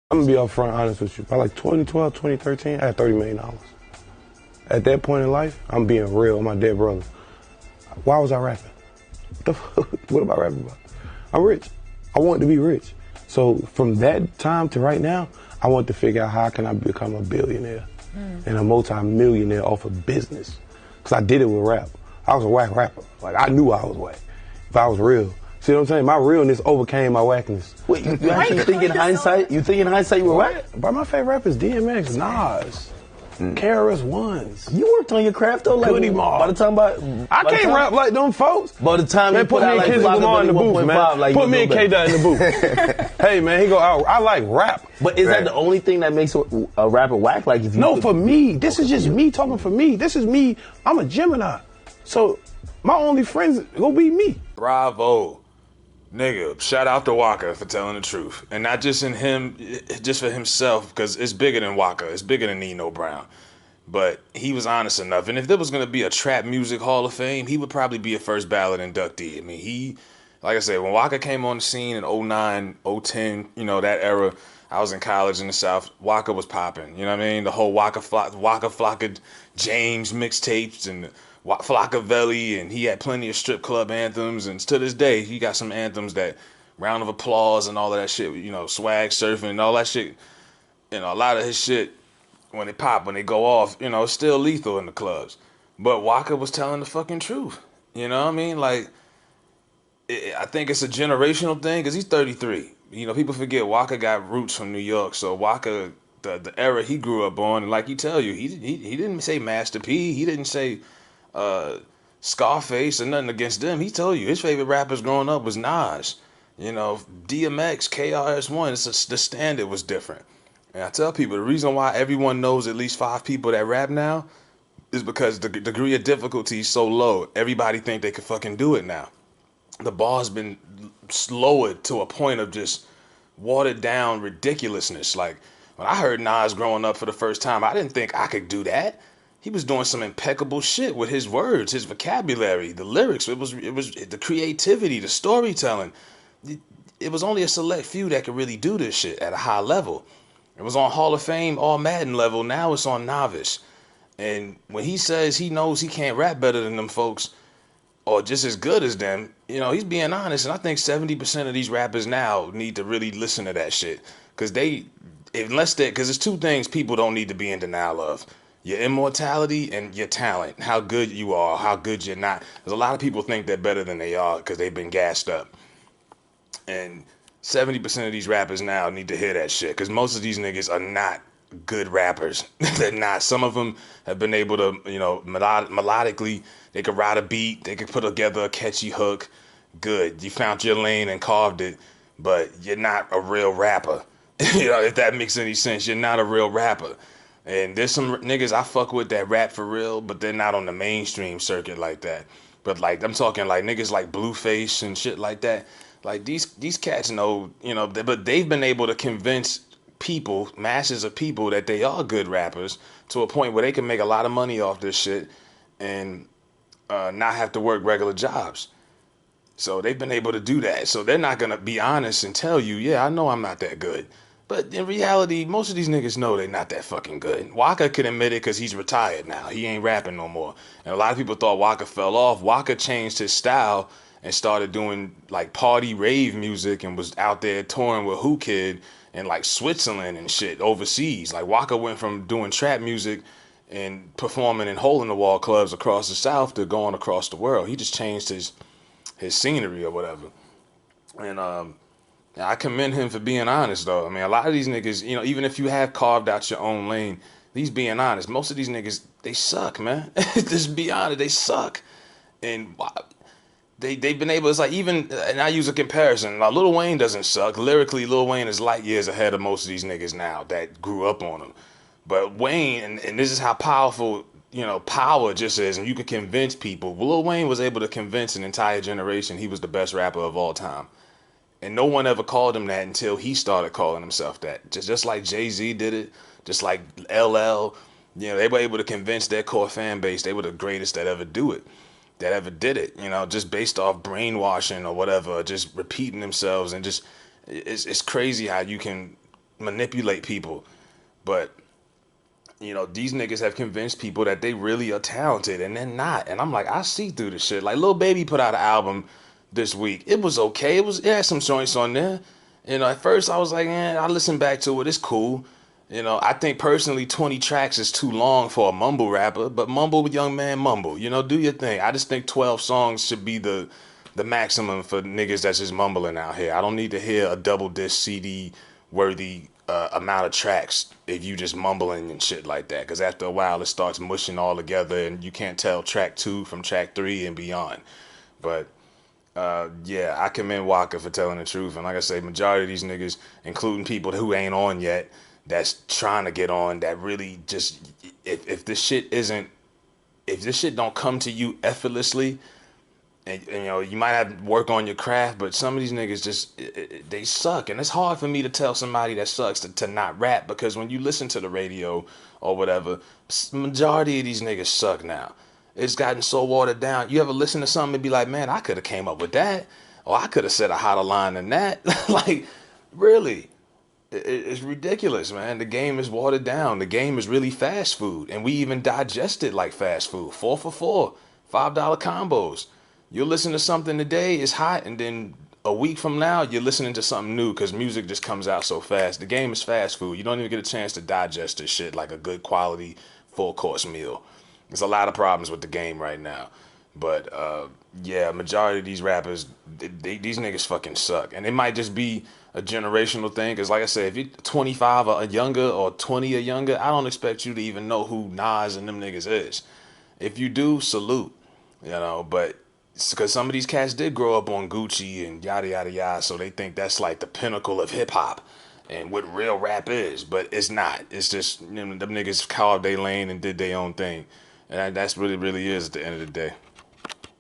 I'm gonna be upfront honest with you. By like 2012, 2013, I had $30 million. At that point in life, I'm being real with my dead brother. Why was I rapping? What am I rapping about? I'm rich. I want to be rich. So from that time to right now, I want to figure out how can I become a billionaire and a multi-millionaire off of business. Because I did it with rap. I was a whack rapper. Like, I knew I was whack. If I was real. See what I'm saying? My realness overcame my whackness. Wait, you actually think in hindsight? You think in hindsight you were whack? But my favorite rapper is DMX, Nas, KRS-Ones. You worked on your craft though, like Goody Mob. by the time I can't rap like them folks. By the time Man, you put put me out and like Kendrick Lamar in the booth, man. like put me and K-Dot in the booth. Hey, man, he go out. I like rap. But is that the only thing that makes a rapper whack? Like if you No, for me. This is just me talking for me. This is me. I'm a Gemini. So my only friends gonna be me. Bravo. Nigga, shout out to Waka for telling the truth. And not just in him, just for himself, because it's bigger than Waka. It's bigger than Nino Brown. But he was honest enough. And if there was going to be a trap music hall of fame, he would probably be a first ballot inductee. I mean, he, like I said, when Waka came on the scene in 09, 010, you know, that era, I was in college in the South, Waka was popping. You know what I mean? The whole Waka Flocka James mixtapes and Flockavelli, and he had plenty of strip club anthems, and to this day, he got some anthems that round of applause and all of that shit, you know, swag surfing and all that shit. You know, a lot of his shit, when they pop, when they go off, you know, it's still lethal in the clubs. But Waka was telling the fucking truth. You know what I mean? Like, I think it's a generational thing, because he's 33. You know, people forget Waka got roots from New York, so Waka, the era he grew up on, and like he tell you, he didn't say Master P, he didn't say Scarface or nothing against them. He told you his favorite rappers growing up was Nas, you know, DMX, KRS-One. The standard was different. And I tell people the reason why everyone knows at least 5 people that rap now is because the degree of difficulty is so low. Everybody think they can fucking do it now. The bar's been lowered to a point of just watered down ridiculousness. Like when I heard Nas growing up for the first time, I didn't think I could do that. He was doing some impeccable shit with his words, his vocabulary, the lyrics. It was the creativity, the storytelling. It was only a select few that could really do this shit at a high level. It was on Hall of Fame, all Madden level. Now it's on novice. And when he says he knows he can't rap better than them folks, or just as good as them, you know, he's being honest. And I think 70% of these rappers now need to really listen to that shit. Because because there's 2 things people don't need to be in denial of. Your immortality and your talent, how good you are, how good you're not. There's a lot of people think they're better than they are because they've been gassed up. And 70% of these rappers now need to hear that shit, because most of these niggas are not good rappers. They're not. Some of them have been able to, you know, melodically, they could ride a beat, they could put together a catchy hook. Good. You found your lane and carved it, but you're not a real rapper. You know, if that makes any sense, you're not a real rapper. And there's some niggas I fuck with that rap for real, but they're not on the mainstream circuit like that. But like, I'm talking like niggas like Blueface and shit like that. Like these cats know, you know, but they've been able to convince people, masses of people, that they are good rappers to a point where they can make a lot of money off this shit and not have to work regular jobs. So they've been able to do that. So they're not going to be honest and tell you, yeah, I know I'm not that good. But in reality, most of these niggas know they're not that fucking good. Waka can admit it because he's retired now. He ain't rapping no more. And a lot of people thought Waka fell off. Waka changed his style and started doing like party rave music and was out there touring with Who Kid in like Switzerland and shit overseas. Like Waka went from doing trap music and performing in hole in the wall clubs across the South to going across the world. He just changed his scenery or whatever. And I commend him for being honest, though. I mean, a lot of these niggas, you know, even if you have carved out your own lane, these being honest, most of these niggas, they suck, man. Just be honest, they suck. And they've been able, it's like even, and I use a comparison, like Lil Wayne doesn't suck. Lyrically, Lil Wayne is light years ahead of most of these niggas now that grew up on him. But Wayne, and this is how powerful, you know, power just is, and you can convince people. Lil Wayne was able to convince an entire generation he was the best rapper of all time. And no one ever called him that until he started calling himself that. Just like Jay-Z did it, just like LL, you know, they were able to convince their core fan base they were the greatest that ever did it, you know, just based off brainwashing or whatever, just repeating themselves. And just, it's crazy how you can manipulate people. But you know, these niggas have convinced people that they really are talented and they're not. And I'm like, I see through the shit. Like Lil Baby put out an album this week. It was okay. It had some joints on there. You know, at first I was like, I listened back to it. It's cool. You know, I think personally 20 tracks is too long for a mumble rapper, but mumble, young man, mumble. You know, do your thing. I just think 12 songs should be the maximum for niggas that's just mumbling out here. I don't need to hear a double disc CD worthy amount of tracks if you just mumbling and shit like that. Because after a while, it starts mushing all together and you can't tell track 2 from track 3 and beyond. But yeah, I commend Waka for telling the truth. And like I say, majority of these niggas, including people who ain't on yet, that's trying to get on, that really just, if this shit don't come to you effortlessly, and you know, you might have to work on your craft, but some of these niggas just, they suck. And it's hard for me to tell somebody that sucks to not rap, because when you listen to the radio or whatever, majority of these niggas suck now. It's gotten so watered down. You ever listen to something and be like, man, I could have came up with that, or I could have said a hotter line than that. Like, really? It's ridiculous, man. The game is watered down. The game is really fast food, and we even digest it like fast food. 4 for $4, $5 combos. You'll listen to something today, it's hot, and then a week from now, you're listening to something new because music just comes out so fast. The game is fast food. You don't even get a chance to digest this shit like a good quality full course meal. There's a lot of problems with the game right now. But yeah, majority of these rappers, these niggas fucking suck. And it might just be a generational thing. Because like I said, if you're 25 or younger or 20 or younger, I don't expect you to even know who Nas and them niggas is. If you do, salute. You know, but because some of these cats did grow up on Gucci and yada yada yada, so they think that's like the pinnacle of hip hop and what real rap is, but it's not. It's just, you know, them niggas carved their lane and did their own thing, and that's really is at the end of the day.